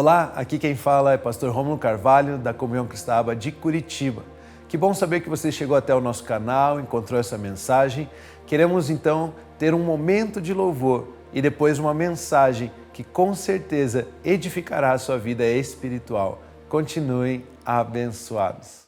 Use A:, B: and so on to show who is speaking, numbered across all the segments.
A: Olá, aqui quem fala é pastor Rômulo Carvalho, da Comunhão Cristã de Curitiba. Que bom saber que você chegou até o nosso canal, encontrou essa mensagem. Queremos então ter um momento de louvor e depois uma mensagem que com certeza edificará a sua vida espiritual. Continuem abençoados.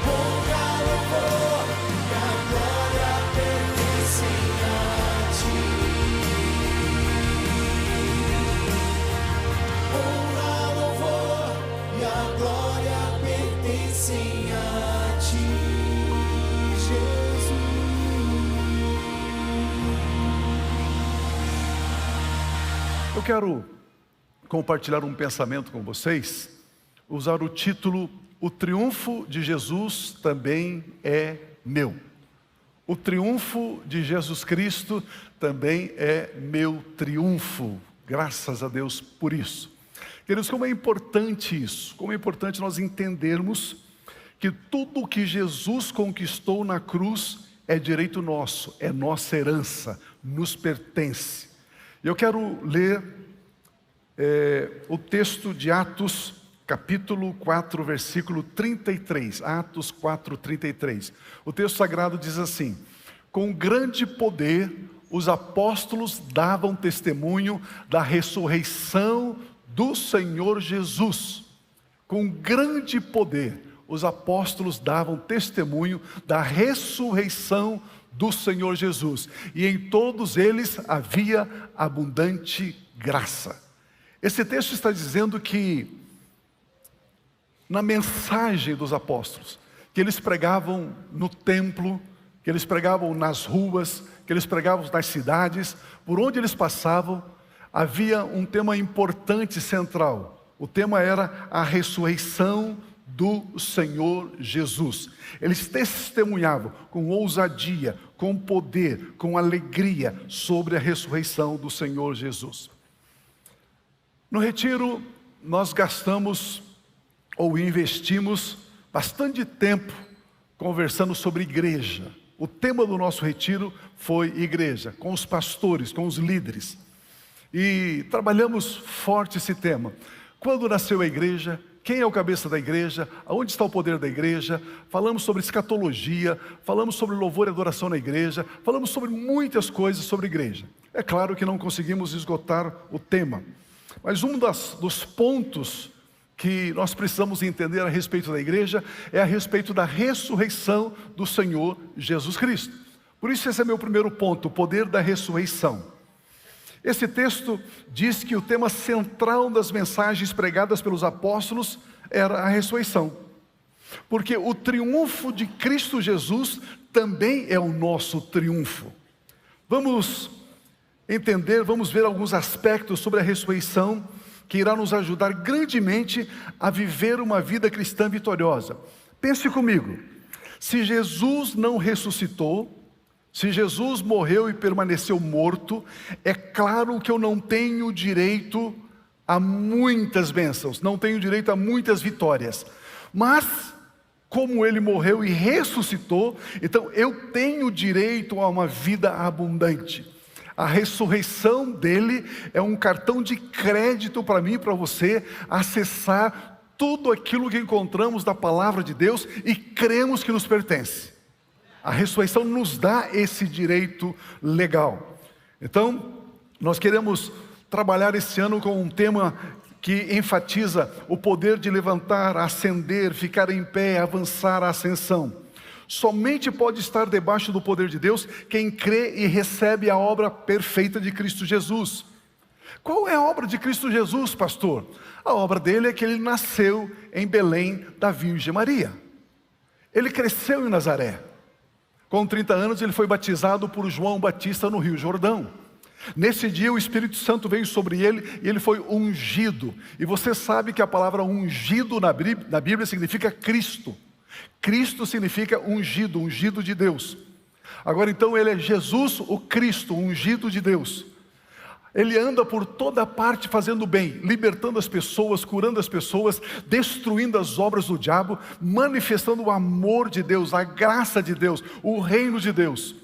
B: Honra, Eu quero compartilhar um pensamento com vocês, usar o título "O triunfo de Jesus também é meu". O triunfo de Jesus Cristo também é meu triunfo. Graças a Deus por isso. Queridos, como é importante isso, como é importante nós entendermos que tudo o que Jesus conquistou na cruz é direito nosso, é nossa herança, nos pertence. Eu quero ler o texto de Atos, capítulo 4, versículo 33. Atos 4, 33. O texto sagrado diz assim: com grande poder os apóstolos davam testemunho da ressurreição do Senhor Jesus. Com grande poder os apóstolos davam testemunho da ressurreição do Senhor Jesus. E em todos eles havia abundante graça. Esse texto está dizendo que na mensagem dos apóstolos, que eles pregavam no templo, que eles pregavam nas ruas, que eles pregavam nas cidades, por onde eles passavam, havia um tema importante central. O tema era a ressurreição do Senhor Jesus. Eles testemunhavam com ousadia, com poder, com alegria sobre a ressurreição do Senhor Jesus. No retiro, nós gastamos ou investimos bastante tempo conversando sobre igreja. O tema do nosso retiro foi igreja, com os pastores, com os líderes. E trabalhamos forte esse tema. Quando nasceu a igreja? Quem é o cabeça da igreja? Aonde está o poder da igreja? Falamos sobre escatologia, falamos sobre louvor e adoração na igreja, falamos sobre muitas coisas sobre igreja. É claro que não conseguimos esgotar o tema, mas um dos pontos que nós precisamos entender a respeito da igreja é a respeito da ressurreição do Senhor Jesus Cristo. Por isso esse é meu primeiro ponto, o poder da ressurreição. Esse texto diz que o tema central das mensagens pregadas pelos apóstolos era a ressurreição. Porque o triunfo de Cristo Jesus também é o nosso triunfo. Vamos entender, vamos ver alguns aspectos sobre a ressurreição que irá nos ajudar grandemente a viver uma vida cristã vitoriosa. Pense comigo, se Jesus não ressuscitou, se Jesus morreu e permaneceu morto, é claro que eu não tenho direito a muitas bênçãos, não tenho direito a muitas vitórias. Mas, como Ele morreu e ressuscitou, então eu tenho direito a uma vida abundante. A ressurreição dele é um cartão de crédito para mim e para você acessar tudo aquilo que encontramos da palavra de Deus e cremos que nos pertence. A ressurreição nos dá esse direito legal. Então, nós queremos trabalhar esse ano com um tema que enfatiza o poder de levantar, ascender, ficar em pé, avançar a ascensão. Somente pode estar debaixo do poder de Deus quem crê e recebe a obra perfeita de Cristo Jesus. Qual é a obra de Cristo Jesus, pastor? A obra dele é que ele nasceu em Belém da Virgem Maria. Ele cresceu em Nazaré. Com 30 anos ele foi batizado por João Batista no Rio Jordão. Nesse dia o Espírito Santo veio sobre ele e ele foi ungido. E você sabe que a palavra ungido na Bíblia significa Cristo. Cristo significa ungido, ungido de Deus. Agora então ele é Jesus, o Cristo, ungido de Deus. Ele anda por toda parte fazendo bem, libertando as pessoas, curando as pessoas, destruindo as obras do diabo, manifestando o amor de Deus, a graça de Deus, o reino de Deus.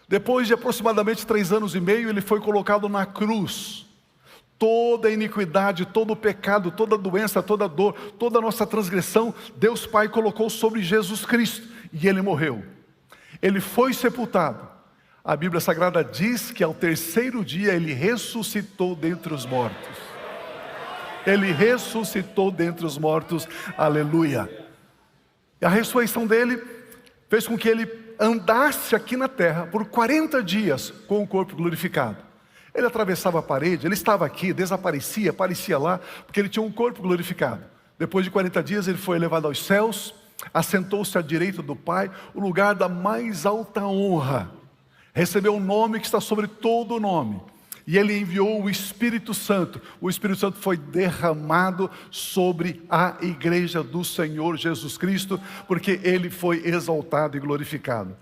B: Depois de aproximadamente 3 anos e meio, ele foi colocado na cruz. Toda a iniquidade, todo o pecado, toda a doença, toda a dor, toda a nossa transgressão, Deus Pai colocou sobre Jesus Cristo e ele morreu. Ele foi sepultado. A Bíblia Sagrada diz que ao 3º dia ele ressuscitou dentre os mortos. Ele ressuscitou dentre os mortos, aleluia. E a ressurreição dele fez com que ele andasse aqui na terra por 40 dias com o corpo glorificado. Ele atravessava a parede, ele estava aqui, desaparecia, aparecia lá, porque ele tinha um corpo glorificado. Depois de 40 dias ele foi elevado aos céus, assentou-se à direita do Pai, o lugar da mais alta honra. Recebeu o nome que está sobre todo o nome. E Ele enviou o Espírito Santo. O Espírito Santo foi derramado sobre a igreja do Senhor Jesus Cristo, porque Ele foi exaltado e glorificado.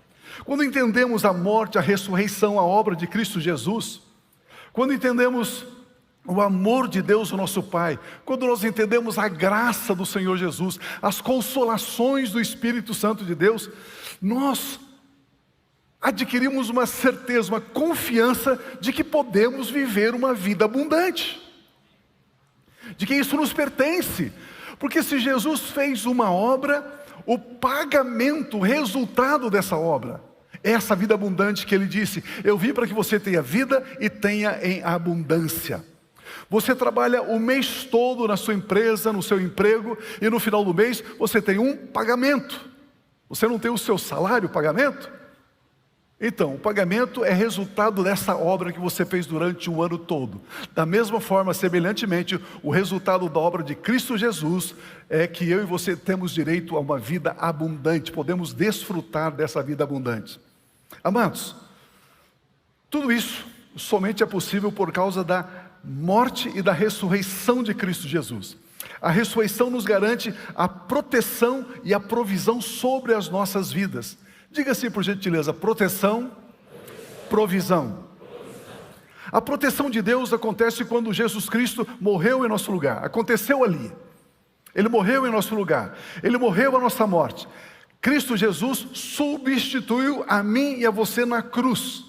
B: Quando entendemos a morte, a ressurreição, a obra de Cristo Jesus, quando entendemos o amor de Deus, o nosso Pai, quando nós entendemos a graça do Senhor Jesus, as consolações do Espírito Santo de Deus, nós adquirimos uma certeza, uma confiança de que podemos viver uma vida abundante, de que isso nos pertence, porque se Jesus fez uma obra, o pagamento, o resultado dessa obra, é essa vida abundante que Ele disse: eu vim para que você tenha vida e tenha em abundância. Você trabalha o mês todo na sua empresa, no seu emprego, e no final do mês você tem um pagamento. Você não tem o seu salário, o pagamento? Então, o pagamento é resultado dessa obra que você fez durante o ano todo. Da mesma forma, semelhantemente, o resultado da obra de Cristo Jesus é que eu e você temos direito a uma vida abundante, podemos desfrutar dessa vida abundante. Amados, tudo isso somente é possível por causa da morte e da ressurreição de Cristo Jesus. A ressurreição nos garante a proteção e a provisão sobre as nossas vidas. Diga assim por gentileza: proteção, provisão. A proteção de Deus acontece quando Jesus Cristo morreu em nosso lugar. Aconteceu ali. Ele morreu em nosso lugar. Ele morreu a nossa morte. Cristo Jesus substituiu a mim e a você na cruz.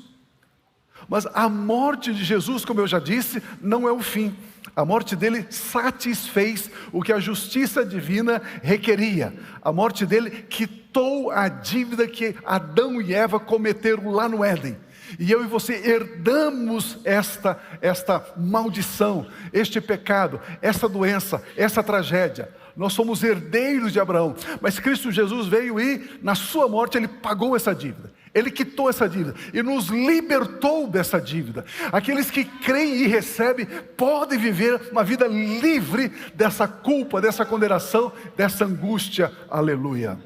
B: Mas a morte de Jesus, como eu já disse, não é o fim. A morte dele satisfez o que a justiça divina requeria. A morte dele quitou a dívida que Adão e Eva cometeram lá no Éden. E eu e você herdamos esta maldição, este pecado, essa doença, essa tragédia. Nós somos herdeiros de Abraão. Mas Cristo Jesus veio e, na sua morte, Ele pagou essa dívida. Ele quitou essa dívida e nos libertou dessa dívida. Aqueles que creem e recebem podem viver uma vida livre dessa culpa, dessa condenação, dessa angústia. Aleluia.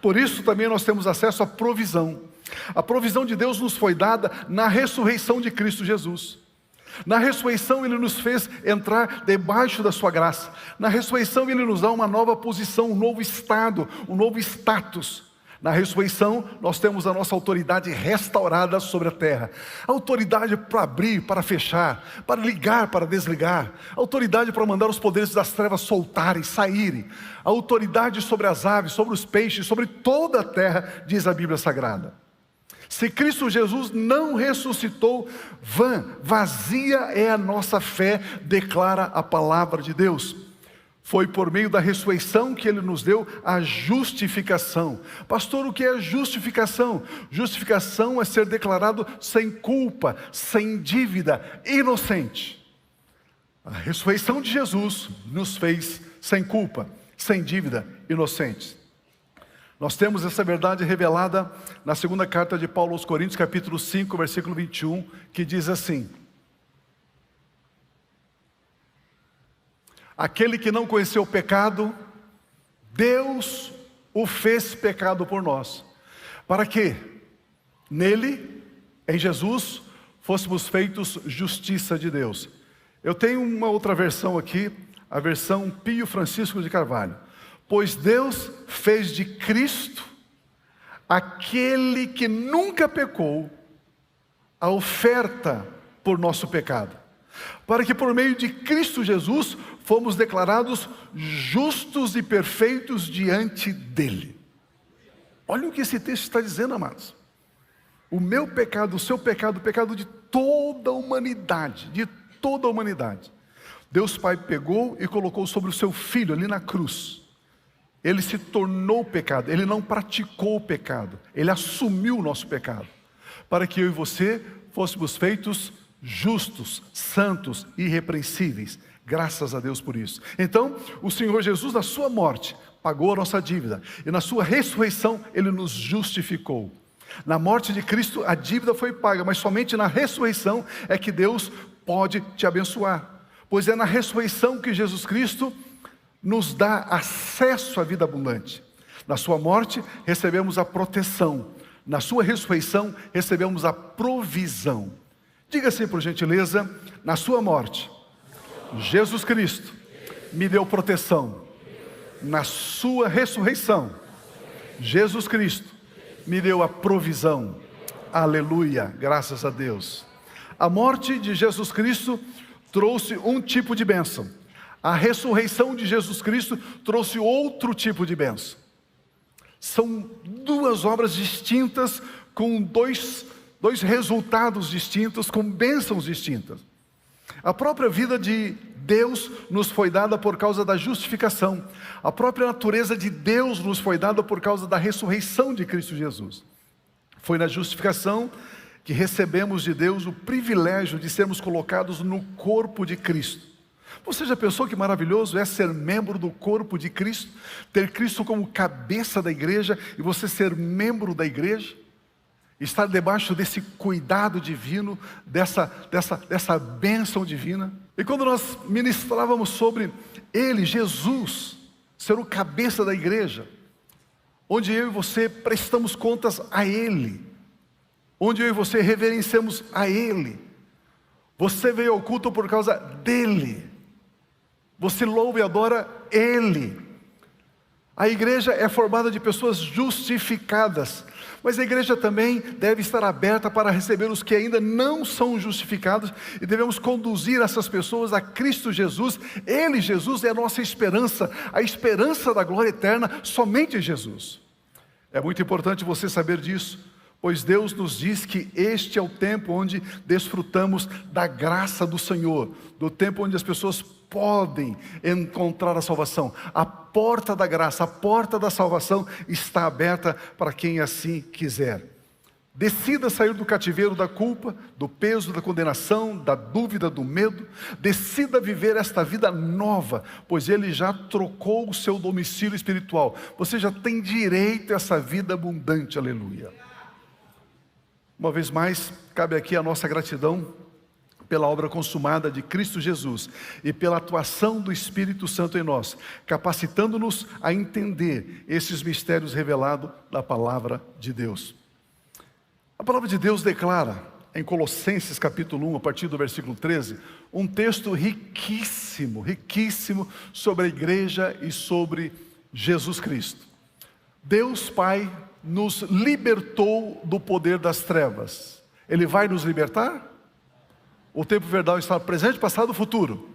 B: Por isso também nós temos acesso à provisão. A provisão de Deus nos foi dada na ressurreição de Cristo Jesus. Na ressurreição Ele nos fez entrar debaixo da sua graça. Na ressurreição Ele nos dá uma nova posição, um novo estado, um novo status. Na ressurreição, nós temos a nossa autoridade restaurada sobre a terra. Autoridade para abrir, para fechar, para ligar, para desligar. Autoridade para mandar os poderes das trevas soltarem, saírem. Autoridade sobre as aves, sobre os peixes, sobre toda a terra, diz a Bíblia Sagrada. Se Cristo Jesus não ressuscitou, vazia é a nossa fé, declara a palavra de Deus. Foi por meio da ressurreição que Ele nos deu a justificação. Pastor, o que é justificação? Justificação é ser declarado sem culpa, sem dívida, inocente. A ressurreição de Jesus nos fez sem culpa, sem dívida, inocentes. Nós temos essa verdade revelada na segunda carta de Paulo aos Coríntios, capítulo 5, versículo 21, que diz assim: aquele que não conheceu o pecado, Deus o fez pecado por nós, para que nele, em Jesus, fôssemos feitos justiça de Deus. Eu tenho uma outra versão aqui, a versão Pio Francisco de Carvalho. Pois Deus fez de Cristo, aquele que nunca pecou, a oferta por nosso pecado, para que por meio de Cristo Jesus fomos declarados justos e perfeitos diante dele. Olha o que esse texto está dizendo, amados. O meu pecado, o seu pecado, o pecado de toda a humanidade, Deus Pai pegou e colocou sobre o seu Filho ali na cruz. Ele se tornou pecado, Ele não praticou o pecado, Ele assumiu o nosso pecado, para que eu e você fôssemos feitos justos, santos, irrepreensíveis. Graças a Deus por isso. Então, o Senhor Jesus, na sua morte, pagou a nossa dívida, e na sua ressurreição, Ele nos justificou. Na morte de Cristo, a dívida foi paga, mas somente na ressurreição é que Deus pode te abençoar, pois é na ressurreição que Jesus Cristo nos dá acesso à vida abundante. Na sua morte, recebemos a proteção. Na sua ressurreição, recebemos a provisão. Diga assim, por gentileza: na sua morte, Jesus Cristo me deu proteção. Na sua ressurreição, Jesus Cristo me deu a provisão. Aleluia, graças a Deus. A morte de Jesus Cristo trouxe um tipo de bênção. A ressurreição de Jesus Cristo trouxe outro tipo de bênção. São duas obras distintas, com dois resultados distintos, com bênçãos distintas. A própria vida de Deus nos foi dada por causa da justificação. A própria natureza de Deus nos foi dada por causa da ressurreição de Cristo Jesus. Foi na justificação que recebemos de Deus o privilégio de sermos colocados no corpo de Cristo. Você já pensou que maravilhoso é ser membro do corpo de Cristo? Ter Cristo como cabeça da igreja e você ser membro da igreja? Estar debaixo desse cuidado divino, dessa bênção divina. E quando nós ministrávamos sobre Ele, Jesus, ser o cabeça da igreja, onde eu e você prestamos contas a Ele, onde eu e você reverenciamos a Ele. Você veio ao culto por causa dEle. Você louva e adora Ele. A igreja é formada de pessoas justificadas, mas a igreja também deve estar aberta para receber os que ainda não são justificados, e devemos conduzir essas pessoas a Cristo Jesus. Ele, Jesus, é a nossa esperança, a esperança da glória eterna, somente em Jesus. É muito importante você saber disso, pois Deus nos diz que este é o tempo onde desfrutamos da graça do Senhor, do tempo onde as pessoas podem encontrar a salvação. A porta da graça, a porta da salvação está aberta para quem assim quiser. Decida sair do cativeiro da culpa, do peso da condenação, da dúvida, do medo. Decida viver esta vida nova, pois Ele já trocou o seu domicílio espiritual. Você já tem direito a essa vida abundante, aleluia. Uma vez mais, cabe aqui a nossa gratidão pela obra consumada de Cristo Jesus e pela atuação do Espírito Santo em nós, capacitando-nos a entender esses mistérios revelados na Palavra de Deus. A Palavra de Deus declara, em Colossenses capítulo 1, a partir do versículo 13, um texto riquíssimo, riquíssimo sobre a igreja e sobre Jesus Cristo. Deus Pai nos libertou do poder das trevas. Ele vai nos libertar? O tempo verbal está presente, passado, futuro?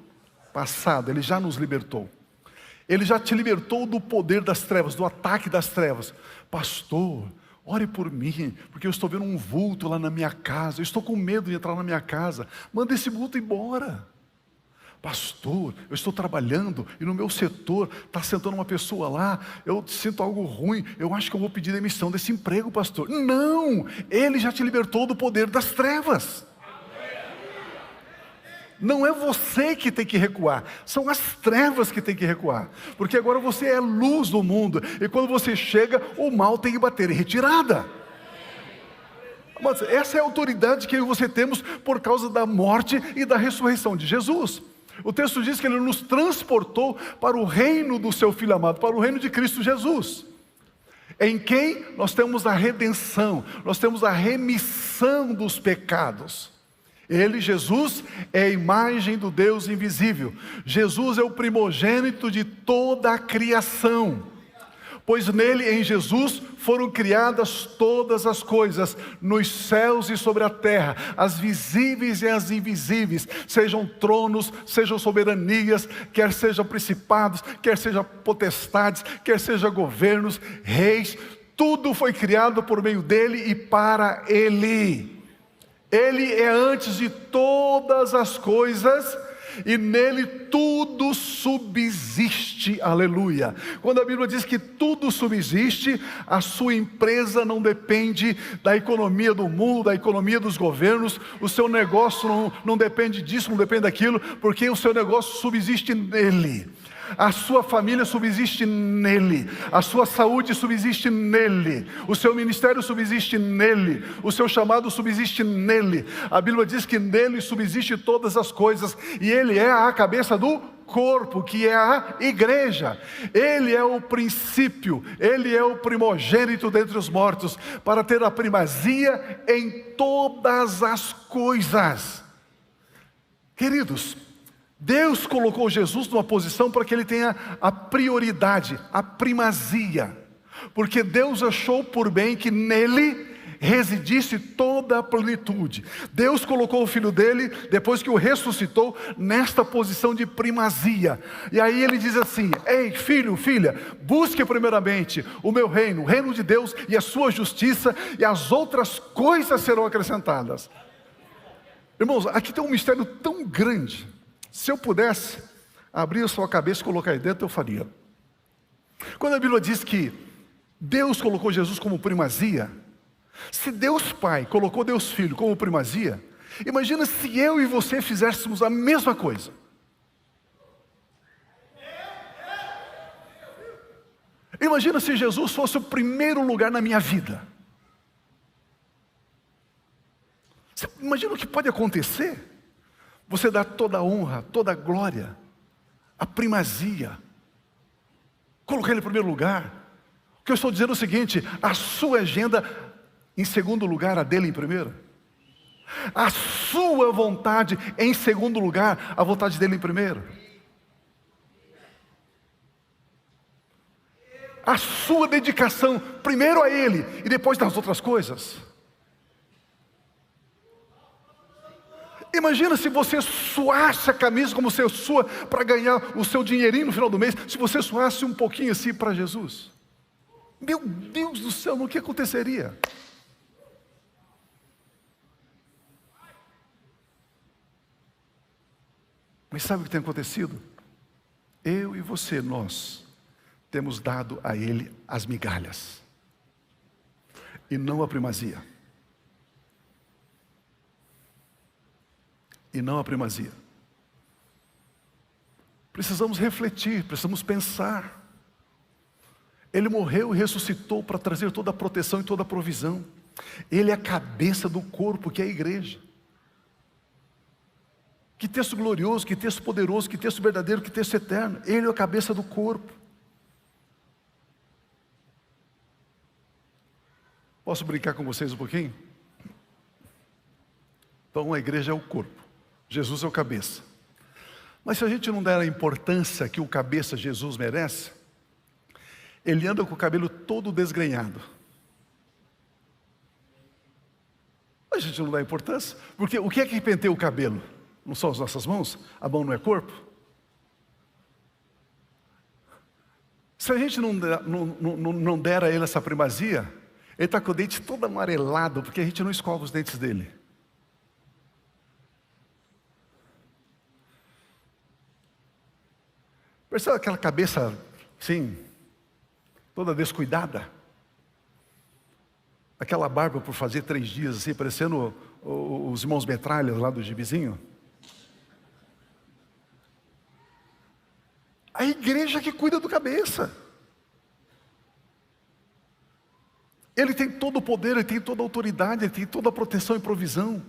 B: Passado, Ele já nos libertou. Ele já te libertou do poder das trevas, do ataque das trevas. Pastor, ore por mim, porque eu estou vendo um vulto lá na minha casa, eu estou com medo de entrar na minha casa. Manda esse vulto embora. Pastor, eu estou trabalhando e no meu setor está sentando uma pessoa lá, eu sinto algo ruim, eu acho que eu vou pedir demissão desse emprego, pastor. Não, Ele já te libertou do poder das trevas. Não é você que tem que recuar, são as trevas que tem que recuar, porque agora você é luz do mundo, e quando você chega, o mal tem que bater em retirada. Mas essa é a autoridade que você temos por causa da morte e da ressurreição de Jesus. O texto diz que Ele nos transportou para o reino do seu Filho amado, para o reino de Cristo Jesus, em quem nós temos a redenção, nós temos a remissão dos pecados. Ele, Jesus, é a imagem do Deus invisível. Jesus é o primogênito de toda a criação, pois nele, em Jesus, foram criadas todas as coisas, nos céus e sobre a terra, as visíveis e as invisíveis, sejam tronos, sejam soberanias, quer sejam principados, quer sejam potestades, quer sejam governos, reis, tudo foi criado por meio dele e para ele. Ele é antes de todas as coisas e nele tudo subsiste, aleluia. Quando a Bíblia diz que tudo subsiste, a sua empresa não depende da economia do mundo, da economia dos governos, o seu negócio não depende disso, não depende daquilo, porque o seu negócio subsiste nele. A sua família subsiste nele, a sua saúde subsiste nele, o seu ministério subsiste nele, o seu chamado subsiste nele. A Bíblia diz que nele subsiste todas as coisas e ele é a cabeça do corpo, que é a igreja. Ele é o princípio, ele é o primogênito dentre os mortos, para ter a primazia em todas as coisas. Queridos, Deus colocou Jesus numa posição para que ele tenha a prioridade, a primazia, porque Deus achou por bem que nele residisse toda a plenitude. Deus colocou o Filho dele, depois que o ressuscitou, nesta posição de primazia. E aí ele diz assim: ei, filho, filha, busque primeiramente o meu reino, o reino de Deus e a sua justiça, e as outras coisas serão acrescentadas. Irmãos, aqui tem um mistério tão grande. Se eu pudesse abrir a sua cabeça e colocar aí dentro, eu faria. Quando a Bíblia diz que Deus colocou Jesus como primazia, se Deus Pai colocou Deus Filho como primazia, imagina se eu e você fizéssemos a mesma coisa. Imagina se Jesus fosse o primeiro lugar na minha vida. Você imagina o que pode acontecer? Você dá toda a honra, toda a glória, a primazia, colocar Ele em primeiro lugar. O que eu estou dizendo é o seguinte: a sua agenda em segundo lugar, a dele em primeiro. A sua vontade em segundo lugar, a vontade dele em primeiro. A sua dedicação primeiro a ele e depois nas outras coisas. Imagina se você suasse a camisa como você sua para ganhar o seu dinheirinho no final do mês, se você suasse um pouquinho assim para Jesus. Meu Deus do céu, o que aconteceria? Mas sabe o que tem acontecido? Eu e você, nós temos dado a Ele as migalhas e não a primazia. E não a primazia. Precisamos refletir, precisamos pensar. Ele morreu e ressuscitou para trazer toda a proteção e toda a provisão. Ele é a cabeça do corpo, que é a igreja. Que texto glorioso, que texto poderoso, que texto verdadeiro, que texto eterno. Ele é a cabeça do corpo. Posso brincar com vocês um pouquinho? Então a igreja é o corpo, Jesus é o cabeça. Mas se a gente não der a importância que o cabeça Jesus merece, ele anda com o cabelo todo desgrenhado. A gente não dá importância, porque o que é que penteia o cabelo? Não são as nossas mãos? A mão não é corpo? Se a gente não der a ele essa primazia, ele está com o dente todo amarelado, porque a gente não escova os dentes dele. Percebe aquela cabeça, assim, toda descuidada? Aquela barba por fazer 3 dias, assim, parecendo os irmãos metralhas lá do gibizinho. A igreja que cuida do cabeça. Ele tem todo o poder, ele tem toda a autoridade, ele tem toda a proteção e provisão.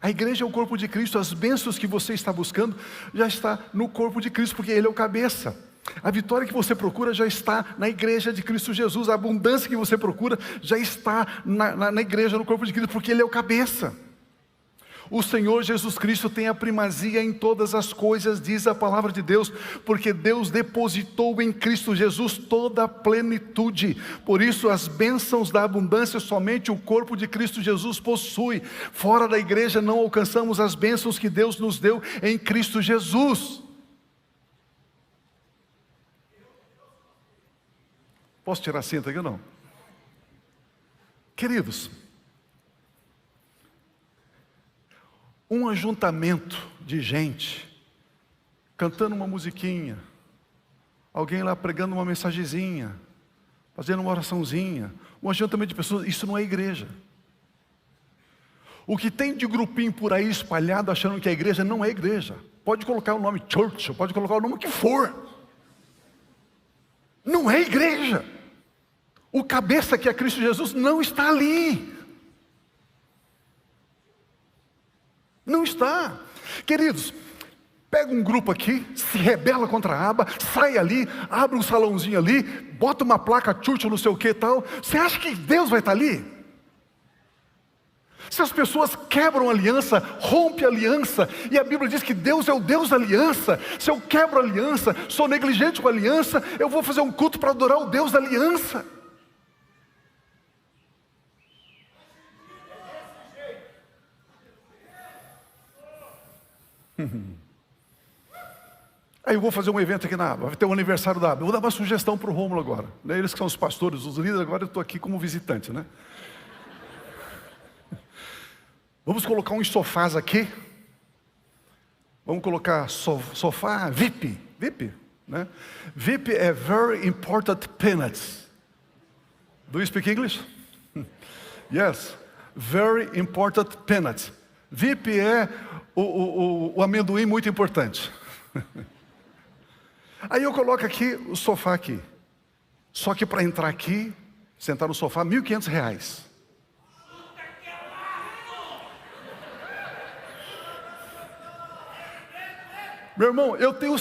B: A igreja é o corpo de Cristo. As bênçãos que você está buscando já está no corpo de Cristo, porque ele é o cabeça. A vitória que você procura já está na igreja de Cristo Jesus. A abundância que você procura já está na igreja, no corpo de Cristo, porque ele é o cabeça. O Senhor Jesus Cristo tem a primazia em todas as coisas, diz a palavra de Deus, porque Deus depositou em Cristo Jesus toda a plenitude. Por isso as bênçãos da abundância somente o corpo de Cristo Jesus possui. Fora da igreja não alcançamos as bênçãos que Deus nos deu em Cristo Jesus. Posso tirar a cinta aqui ou não? Queridos, um ajuntamento de gente, cantando uma musiquinha, alguém lá pregando uma mensagenzinha, fazendo uma oraçãozinha, um ajuntamento de pessoas, isso não é igreja. O que tem de grupinho por aí espalhado achando que a igreja não é igreja, pode colocar o nome church, pode colocar o nome que for, não é igreja. O cabeça que é Cristo Jesus não está ali. Não está. Queridos, Pega um grupo aqui, se rebela contra a aba, sai ali, abre um salãozinho ali, bota uma placa church, não sei o que e tal. Você acha que Deus vai estar ali? Se as pessoas quebram a aliança, rompe a aliança, e a Bíblia diz que Deus é o Deus da aliança. Se eu quebro a aliança, sou negligente com a aliança, eu vou fazer um culto para adorar o Deus da aliança. Aí eu vou fazer um evento aqui na aba, vai ter o aniversário da aba. Eu vou dar uma sugestão para o Rômulo agora, né? Eles que são os pastores, os líderes, agora eu estou aqui como visitante, né? Vamos colocar uns sofás aqui. Vamos colocar sofá VIP, né? VIP é Very Important Peanuts. Do you speak English? Yes, Very Important Peanuts. VIP é o amendoim muito importante. Aí eu coloco aqui o sofá aqui. Só que para entrar aqui, sentar no sofá, R$1.500. Meu irmão, eu tenho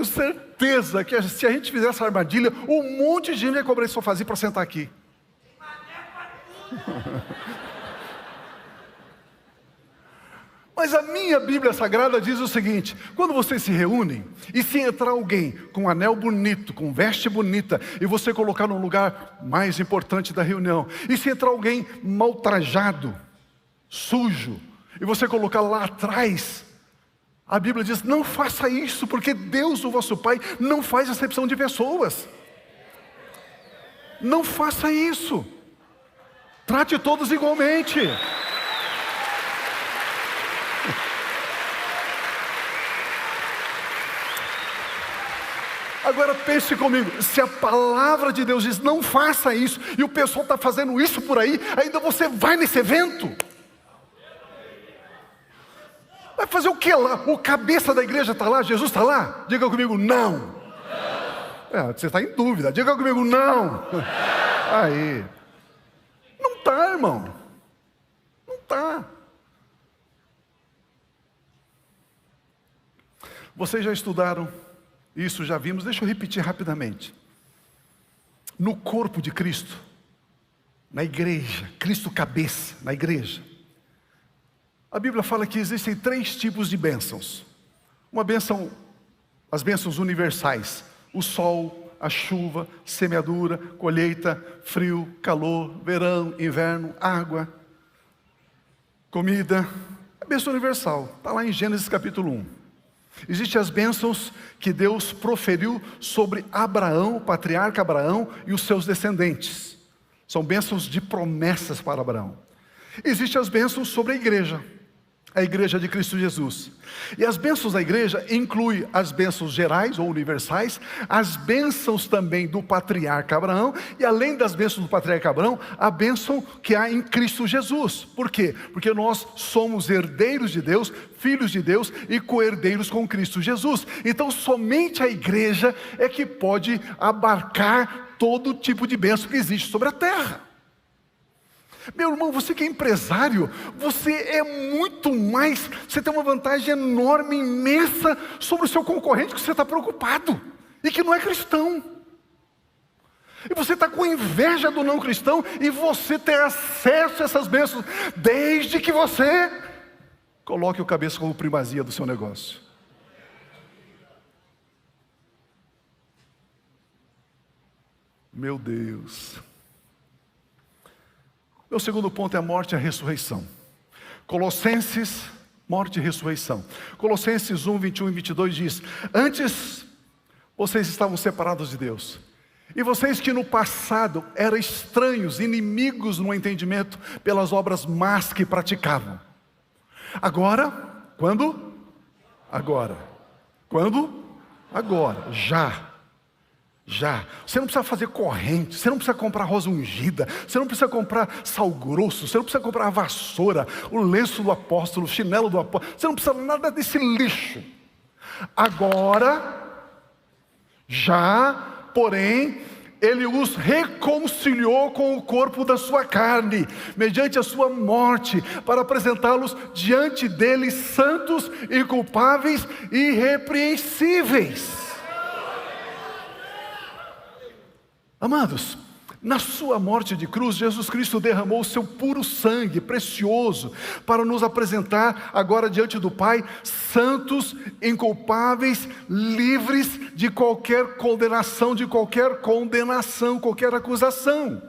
B: certeza que se a gente fizer essa armadilha, um monte de gente vai cobrar esse sofazinho para sentar aqui. Mas a minha Bíblia Sagrada diz o seguinte: quando vocês se reúnem, e se entrar alguém com um anel bonito, com veste bonita, e você colocar no lugar mais importante da reunião, e se entrar alguém mal trajado, sujo, e você colocar lá atrás, a Bíblia diz: não faça isso, porque Deus, o vosso Pai, não faz acepção de pessoas. Não faça isso. Trate todos igualmente. Agora pense comigo, se a palavra de Deus diz não faça isso, e o pessoal está fazendo isso por aí, ainda você vai nesse evento? Vai fazer o que lá? O cabeça da igreja está lá? Jesus está lá? Diga comigo, não. Você está em dúvida, diga comigo, não. Aí. Não está, irmão. Não está. Vocês já estudaram isso, já vimos, deixa eu repetir rapidamente. No corpo de Cristo, na igreja, Cristo cabeça, na igreja, a Bíblia fala que existem 3 tipos de bênçãos. Uma bênção, as bênçãos universais: o sol, a chuva, semeadura, colheita, frio, calor, verão, inverno, água, comida. A bênção universal, está lá em Gênesis capítulo 1. Existem as bênçãos que Deus proferiu sobre Abraão, o patriarca Abraão e os seus descendentes. São bênçãos de promessas para Abraão. Existem as bênçãos sobre a igreja de Cristo Jesus. E as bênçãos da igreja incluem as bênçãos gerais ou universais, as bênçãos também do patriarca Abraão, e além das bênçãos do patriarca Abraão, a bênção que há em Cristo Jesus. Por quê? Porque nós somos herdeiros de Deus, filhos de Deus e co-herdeiros com Cristo Jesus. Então somente a igreja é que pode abarcar todo tipo de bênção que existe sobre a terra. Meu irmão, você que é empresário, você é muito mais, você tem uma vantagem enorme, imensa sobre o seu concorrente, que você está preocupado e que não é cristão. E você está com inveja do não cristão, e você tem acesso a essas bênçãos, desde que você coloque o cabeça como primazia do seu negócio. Meu Deus. Meu segundo ponto é a morte e a ressurreição. Colossenses, morte e ressurreição. Colossenses 1, 21 e 22 diz: antes vocês estavam separados de Deus, e vocês que no passado eram estranhos, inimigos no entendimento, pelas obras más que praticavam. Agora, quando? Agora. Quando? Agora, já. Você não precisa fazer corrente, você não precisa comprar rosa ungida, você não precisa comprar sal grosso, você não precisa comprar a vassoura, o lenço do apóstolo, o chinelo do apóstolo, você não precisa nada desse lixo. Agora, já, porém, Ele os reconciliou com o corpo da sua carne, mediante a sua morte, para apresentá-los diante dele santos, inculpáveis e irrepreensíveis. Amados, na sua morte de cruz, Jesus Cristo derramou o seu puro sangue precioso para nos apresentar agora diante do Pai, santos, inculpáveis, livres de qualquer condenação, qualquer acusação.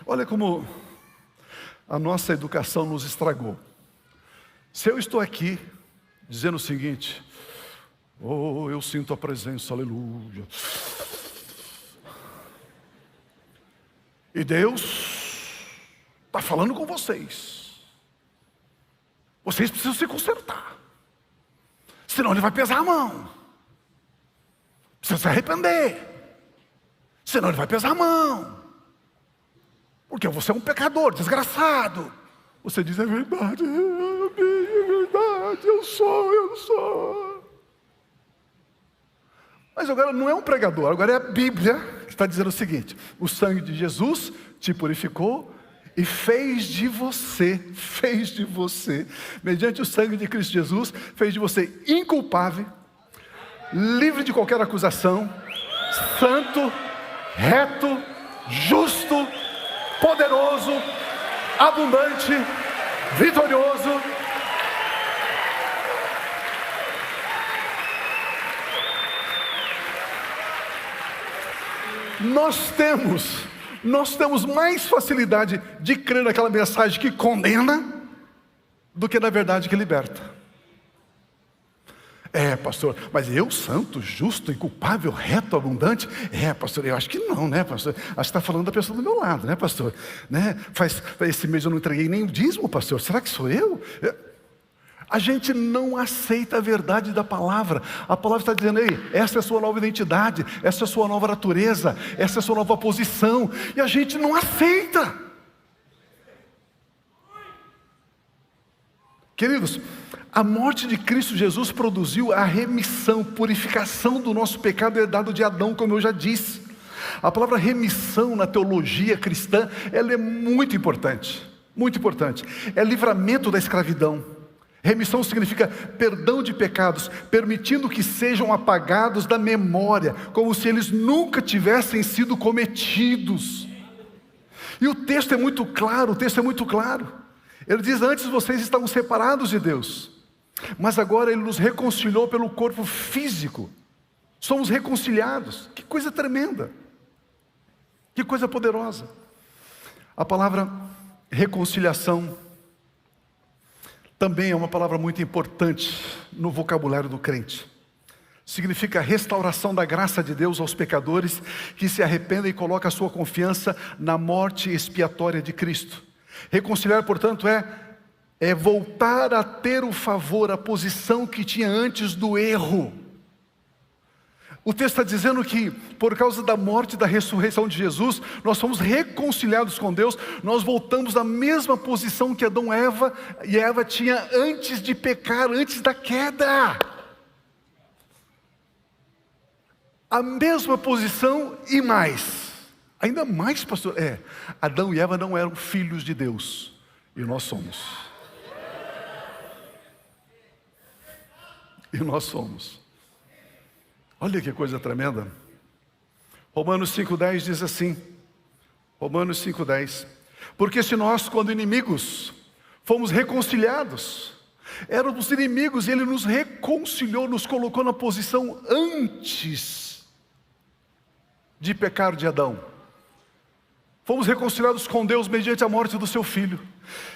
B: Olha como a nossa educação nos estragou. Se eu estou aqui dizendo o seguinte: oh, eu sinto a presença, aleluia. E Deus está falando com vocês. Vocês precisam se consertar. Senão Ele vai pesar a mão. Precisa se arrepender. Senão Ele vai pesar a mão. Porque você é um pecador, desgraçado. Você diz: é verdade, é verdade, eu sou. Mas agora não é um pregador, agora é a Bíblia que está dizendo o seguinte: o sangue de Jesus te purificou e fez de você, mediante o sangue de Cristo Jesus, fez de você inculpável, livre de qualquer acusação, santo, reto, justo, poderoso, abundante, vitorioso. Nós temos mais facilidade de crer naquela mensagem que condena do que na verdade que liberta. É, pastor, mas eu, santo, justo, inculpável, reto, abundante? É, pastor, eu acho que não, né, pastor? Acho que está falando da pessoa do meu lado, né, pastor? Né? Esse mês eu não entreguei nem o dízimo, pastor. Será que sou eu? A gente não aceita a verdade da palavra. A palavra está dizendo: ei, essa é a sua nova identidade, essa é a sua nova natureza, essa é a sua nova posição. E a gente não aceita. Queridos, a morte de Cristo Jesus produziu a remissão, purificação do nosso pecado herdado de Adão, como eu já disse. A palavra remissão na teologia cristã, ela é muito importante. Muito importante. É livramento da escravidão. Remissão significa perdão de pecados, permitindo que sejam apagados da memória, como se eles nunca tivessem sido cometidos. E o texto é muito claro, Ele diz: antes vocês estavam separados de Deus, mas agora Ele nos reconciliou pelo corpo físico. Somos reconciliados. Que coisa tremenda, que coisa poderosa. A palavra reconciliação também é uma palavra muito importante no vocabulário do crente. Significa restauração da graça de Deus aos pecadores que se arrependem e colocam a sua confiança na morte expiatória de Cristo. Reconciliar, portanto, é voltar a ter o favor, a posição que tinha antes do erro. O texto está dizendo que, por causa da morte e da ressurreição de Jesus, nós fomos reconciliados com Deus, nós voltamos à mesma posição que Adão e Eva tinha antes de pecar, antes da queda. A mesma posição e mais. Ainda mais, pastor, Adão e Eva não eram filhos de Deus, e nós somos. Olha que coisa tremenda. Romanos 5,10 diz assim, Romanos 5,10: porque se nós, quando inimigos, fomos reconciliados, éramos inimigos e Ele nos reconciliou, nos colocou na posição antes de pecar de Adão. Fomos reconciliados com Deus mediante a morte do seu Filho.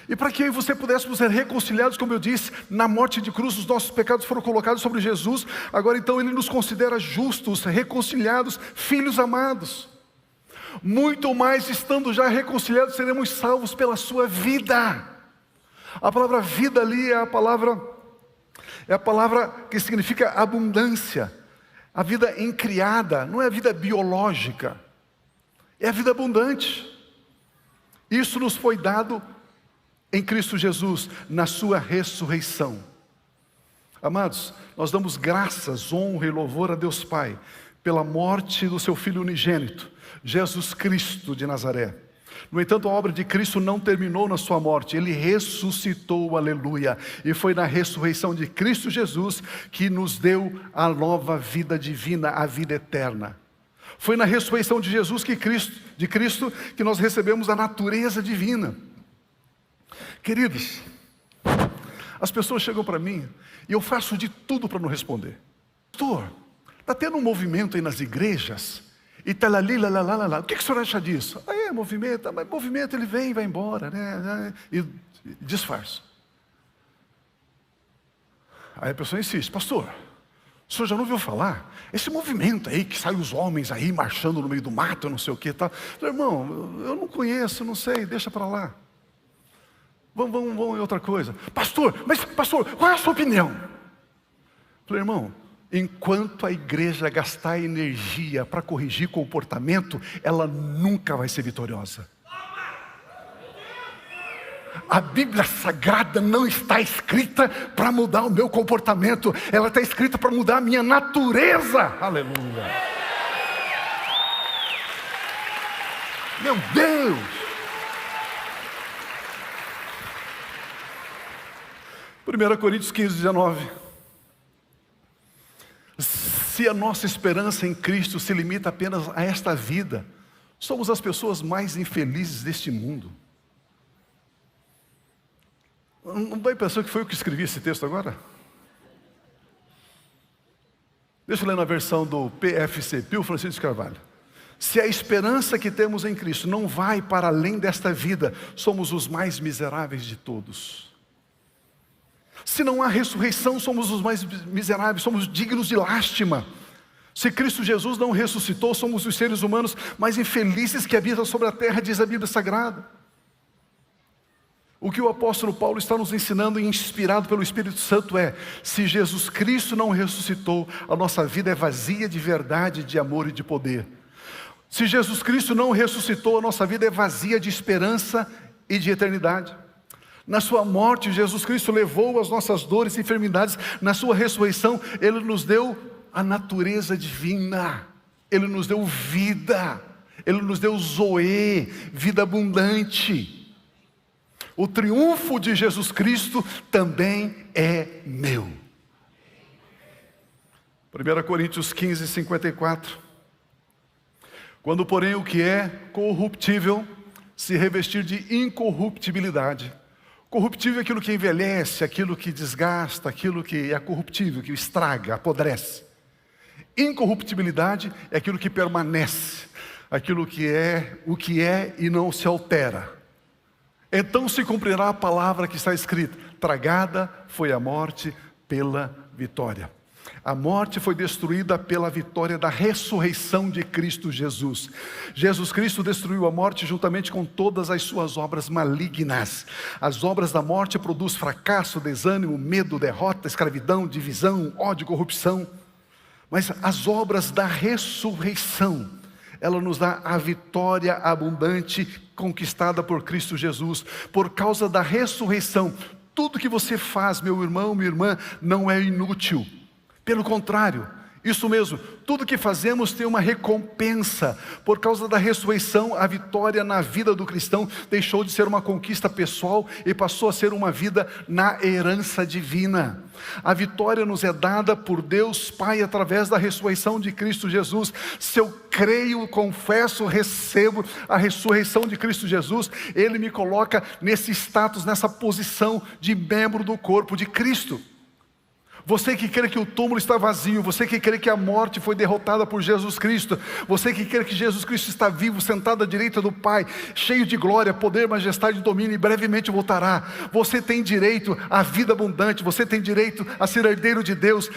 B: E para que eu e você pudéssemos ser reconciliados, como eu disse, na morte de cruz, os nossos pecados foram colocados sobre Jesus. Agora então Ele nos considera justos, reconciliados, filhos amados. Muito mais, estando já reconciliados, seremos salvos pela sua vida. A palavra vida ali é a palavra que significa abundância. A vida incriada, não é a vida biológica, é a vida abundante. Isso nos foi dado em Cristo Jesus, na sua ressurreição. Amados, nós damos graças, honra e louvor a Deus Pai pela morte do seu Filho unigênito, Jesus Cristo de Nazaré. No entanto, a obra de Cristo não terminou na sua morte, Ele ressuscitou, aleluia. E foi na ressurreição de Cristo Jesus que nos deu a nova vida divina, a vida eterna. Foi na ressurreição de Jesus de Cristo que nós recebemos a natureza divina. Queridos, as pessoas chegam para mim e eu faço de tudo para não responder. Pastor, está tendo um movimento aí nas igrejas, e talali, lalalala. O que o senhor acha disso? Movimento, mas movimento ele vem e vai embora, né? E disfarça. Aí a pessoa insiste, pastor, o senhor já não ouviu falar? Esse movimento aí que sai os homens aí marchando no meio do mato, não sei o que e tal. Irmão, eu não conheço, não sei, deixa para lá. Vamos em outra coisa. Pastor, qual é a sua opinião? Falei, irmão, enquanto a igreja gastar energia para corrigir comportamento, ela nunca vai ser vitoriosa. A Bíblia Sagrada não está escrita para mudar o meu comportamento, ela está escrita para mudar a minha natureza. Aleluia. Meu Deus. Primeira Coríntios 15, 19. Se a nossa esperança em Cristo se limita apenas a esta vida, somos as pessoas mais infelizes deste mundo. Não dá a impressão que foi eu que escrevi esse texto agora? Deixa eu ler na versão do PFC, Pio Francisco de Carvalho. Se a esperança que temos em Cristo não vai para além desta vida, somos os mais miseráveis de todos. Se não há ressurreição, somos os mais miseráveis, somos dignos de lástima. Se Cristo Jesus não ressuscitou, somos os seres humanos mais infelizes que habitam sobre a terra, diz a Bíblia Sagrada. O que o apóstolo Paulo está nos ensinando, inspirado pelo Espírito Santo, é: se Jesus Cristo não ressuscitou, a nossa vida é vazia de verdade, de amor e de poder. Se Jesus Cristo não ressuscitou, a nossa vida é vazia de esperança e de eternidade. Na sua morte, Jesus Cristo levou as nossas dores e enfermidades. Na sua ressurreição, Ele nos deu a natureza divina. Ele nos deu vida. Ele nos deu zoe, vida abundante. O triunfo de Jesus Cristo também é meu. 1 Coríntios 15, 54. Quando, porém, o que é corruptível se revestir de incorruptibilidade. Corruptível é aquilo que envelhece, aquilo que desgasta, aquilo que é corruptível, que estraga, apodrece. Incorruptibilidade é aquilo que permanece, aquilo que é o que é e não se altera. Então se cumprirá a palavra que está escrita: tragada foi a morte pela vitória. A morte foi destruída pela vitória da ressurreição de Cristo Jesus. Jesus Cristo destruiu a morte juntamente com todas as suas obras malignas. As obras da morte produzem fracasso, desânimo, medo, derrota, escravidão, divisão, ódio, corrupção. Mas as obras da ressurreição, ela nos dá a vitória abundante conquistada por Cristo Jesus. Por causa da ressurreição, tudo que você faz, meu irmão, minha irmã, não é inútil. Pelo contrário, isso mesmo, tudo que fazemos tem uma recompensa. Por causa da ressurreição, a vitória na vida do cristão deixou de ser uma conquista pessoal e passou a ser uma vida na herança divina. A vitória nos é dada por Deus Pai através da ressurreição de Cristo Jesus. Se eu creio, confesso, recebo a ressurreição de Cristo Jesus, Ele me coloca nesse status, nessa posição de membro do corpo de Cristo. Você que crê que o túmulo está vazio, você que crê que a morte foi derrotada por Jesus Cristo, você que crê que Jesus Cristo está vivo, sentado à direita do Pai, cheio de glória, poder, majestade e domínio, e brevemente voltará. Você tem direito à vida abundante, você tem direito a ser herdeiro de Deus,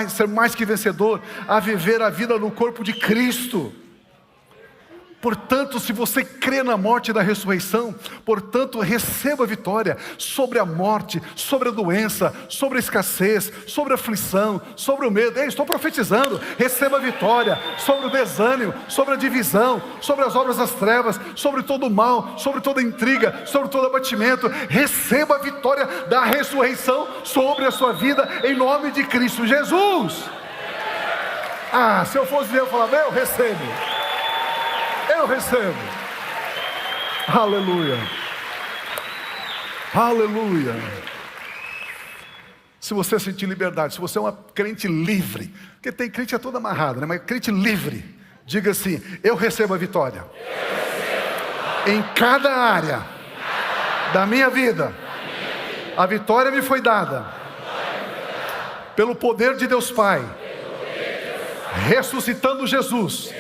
B: ser mais que vencedor, a viver a vida no corpo de Cristo. Portanto, se você crê na morte e na ressurreição, portanto, receba a vitória sobre a morte, sobre a doença, sobre a escassez, sobre a aflição, sobre o medo. Ei, estou profetizando. Receba a vitória sobre o desânimo, sobre a divisão, sobre as obras das trevas, sobre todo o mal, sobre toda intriga, sobre todo abatimento. Receba a vitória da ressurreição sobre a sua vida, em nome de Cristo Jesus. Se eu fosse eu falava, eu recebo. Eu recebo. Aleluia. Aleluia. Se você sentir liberdade, se você é uma crente livre, porque tem crente é todo amarrado, né? Mas crente livre, diga assim: eu recebo a vitória. Em cada área da minha vida. A vitória me foi dada pelo poder de Deus Pai, ressuscitando Jesus.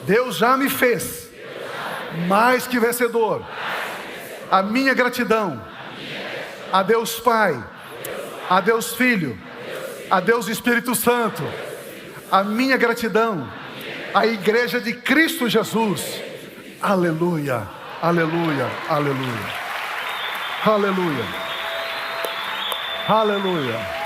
B: Deus já me fez mais que vencedor. A minha gratidão a Deus Pai, a Deus Filho, a Deus Espírito Santo. A minha gratidão à Igreja de Cristo Jesus. Aleluia, aleluia, aleluia, aleluia, aleluia.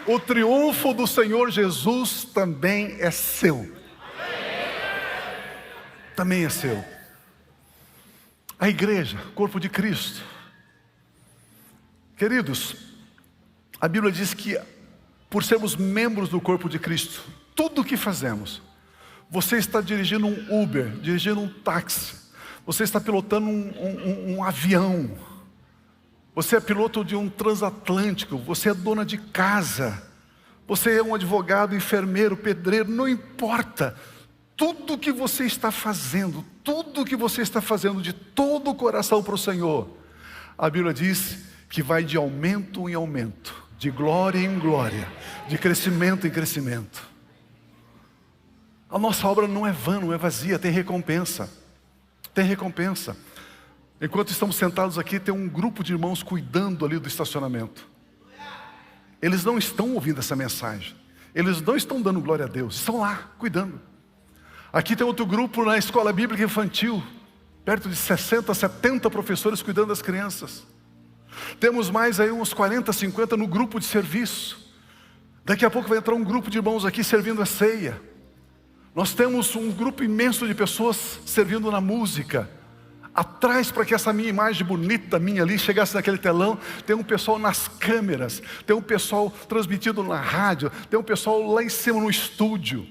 B: O triunfo do Senhor Jesus também é seu. Também é seu. A igreja, corpo de Cristo. Queridos, a Bíblia diz que por sermos membros do corpo de Cristo, tudo o que fazemos, você está dirigindo um Uber, dirigindo um táxi, você está pilotando um avião, você é piloto de um transatlântico, você é dona de casa, você é um advogado, enfermeiro, pedreiro, não importa. Tudo que você está fazendo, tudo que você está fazendo de todo o coração para o Senhor, a Bíblia diz que vai de aumento em aumento, de glória em glória, de crescimento em crescimento. A nossa obra não é vã, não é vazia, tem recompensa. Tem recompensa. Enquanto estamos sentados aqui, tem um grupo de irmãos cuidando ali do estacionamento. Eles não estão ouvindo essa mensagem. Eles não estão dando glória a Deus. Estão lá, cuidando. Aqui tem outro grupo na escola bíblica infantil. Perto de 60, 70 professores cuidando das crianças. Temos mais aí uns 40, 50 no grupo de serviço. Daqui a pouco vai entrar um grupo de irmãos aqui servindo a ceia. Nós temos um grupo imenso de pessoas servindo na música. Atrás, para que essa minha imagem bonita minha ali chegasse naquele telão, tem um pessoal nas câmeras, tem um pessoal transmitido na rádio, tem um pessoal lá em cima no estúdio.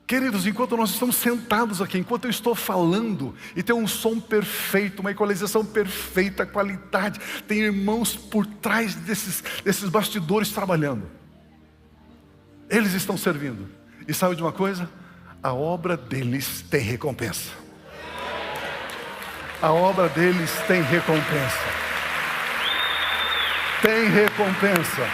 B: Queridos, enquanto nós estamos sentados aqui, enquanto eu estou falando, e tem um som perfeito, uma equalização perfeita, qualidade, tem irmãos por trás desses bastidores trabalhando. Eles estão servindo. E sabe de uma coisa? A obra deles tem recompensa. A obra deles tem recompensa. Tem recompensa.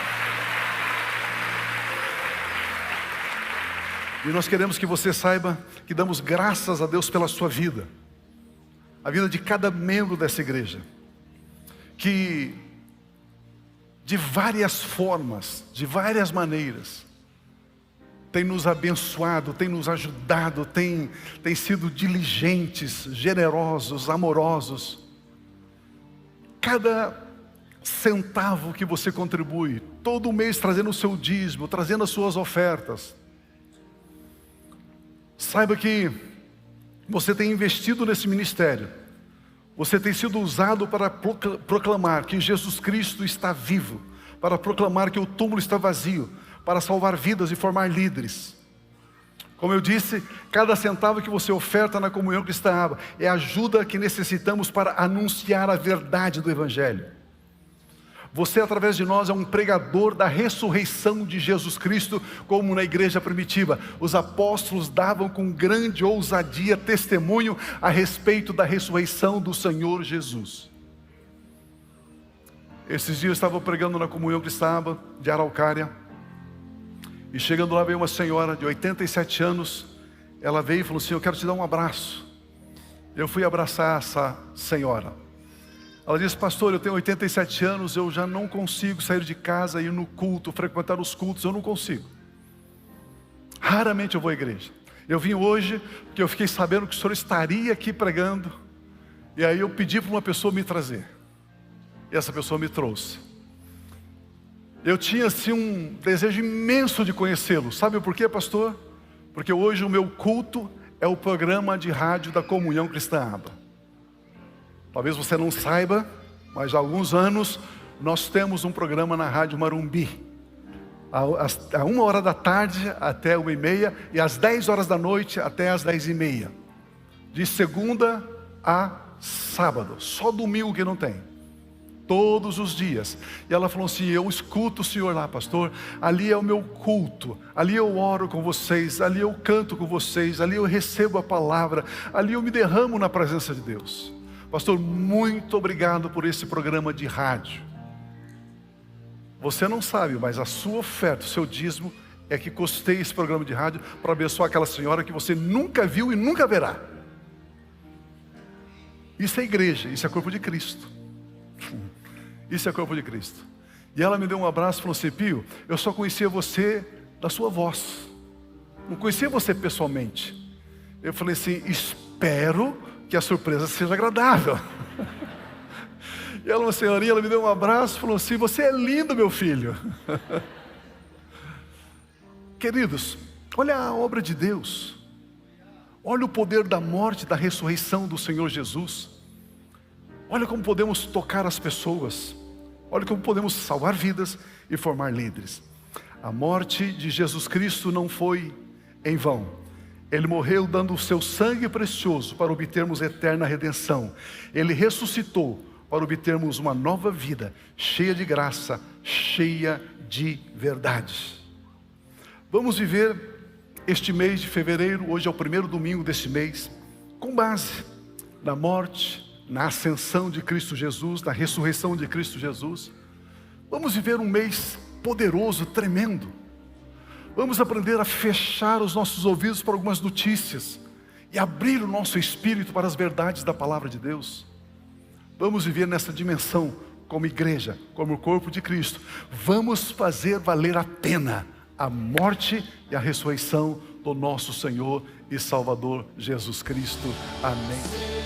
B: E nós queremos que você saiba que damos graças a Deus pela sua vida. A vida de cada membro dessa igreja. Que de várias formas, de várias maneiras, tem nos abençoado, tem nos ajudado, tem sido diligentes, generosos, amorosos. Cada centavo que você contribui, todo mês trazendo o seu dízimo, trazendo as suas ofertas, saiba que você tem investido nesse ministério. Você tem sido usado para proclamar que Jesus Cristo está vivo, para proclamar que o túmulo está vazio, para salvar vidas e formar líderes. Como eu disse, cada centavo que você oferta na comunhão cristã é a ajuda que necessitamos para anunciar a verdade do Evangelho. Você, através de nós, é um pregador da ressurreição de Jesus Cristo, como na igreja primitiva. Os apóstolos davam com grande ousadia testemunho a respeito da ressurreição do Senhor Jesus. Esses dias eu estava pregando na comunhão cristã de Araucária. E chegando lá veio uma senhora de 87 anos. Ela veio e falou assim: eu quero te dar um abraço. Eu fui abraçar essa senhora. Ela disse: pastor, eu tenho 87 anos, eu já não consigo sair de casa, ir no culto, frequentar os cultos, eu não consigo. Raramente eu vou à igreja. Eu vim hoje porque eu fiquei sabendo que o senhor estaria aqui pregando, e aí eu pedi para uma pessoa me trazer, e essa pessoa me trouxe. Eu tinha assim um desejo imenso de conhecê-lo. Sabe por quê, pastor? Porque hoje o meu culto é o programa de rádio da Comunhão Cristã Aba. Talvez você não saiba, mas há alguns anos nós temos um programa na Rádio Marumbi. A 1h da tarde até 1h30 e às 10 horas da noite até às 10h30. De segunda a sábado. Só domingo que não tem. Todos os dias. E ela falou assim: eu escuto o senhor lá, pastor. Ali é o meu culto. Ali eu oro com vocês. Ali eu canto com vocês. Ali eu recebo a palavra. Ali eu me derramo na presença de Deus. Pastor, muito obrigado por esse programa de rádio. Você não sabe, mas a sua oferta, o seu dízimo, é que custei esse programa de rádio para abençoar aquela senhora que você nunca viu e nunca verá. Isso é igreja, isso é corpo de Cristo. Isso é corpo de Cristo. E ela me deu um abraço e falou assim: Pio, eu só conhecia você da sua voz, não conhecia você pessoalmente. Eu falei assim: espero que a surpresa seja agradável. E ela, uma senhorinha, ela me deu um abraço e falou assim: você é lindo, meu filho. Queridos, olha a obra de Deus. Olha o poder da morte e da ressurreição do Senhor Jesus. Olha como podemos tocar as pessoas. Olha como podemos salvar vidas e formar líderes. A morte de Jesus Cristo não foi em vão. Ele morreu dando o seu sangue precioso para obtermos eterna redenção. Ele ressuscitou para obtermos uma nova vida, cheia de graça, cheia de verdade. Vamos viver este mês de fevereiro, hoje é o primeiro domingo deste mês, com base na morte, na ascensão de Cristo Jesus, na ressurreição de Cristo Jesus. Vamos viver um mês poderoso, tremendo. Vamos aprender a fechar os nossos ouvidos para algumas notícias e abrir o nosso espírito para as verdades da palavra de Deus. Vamos viver nessa dimensão como igreja, como corpo de Cristo. Vamos fazer valer a pena a morte e a ressurreição do nosso Senhor e Salvador Jesus Cristo. Amém.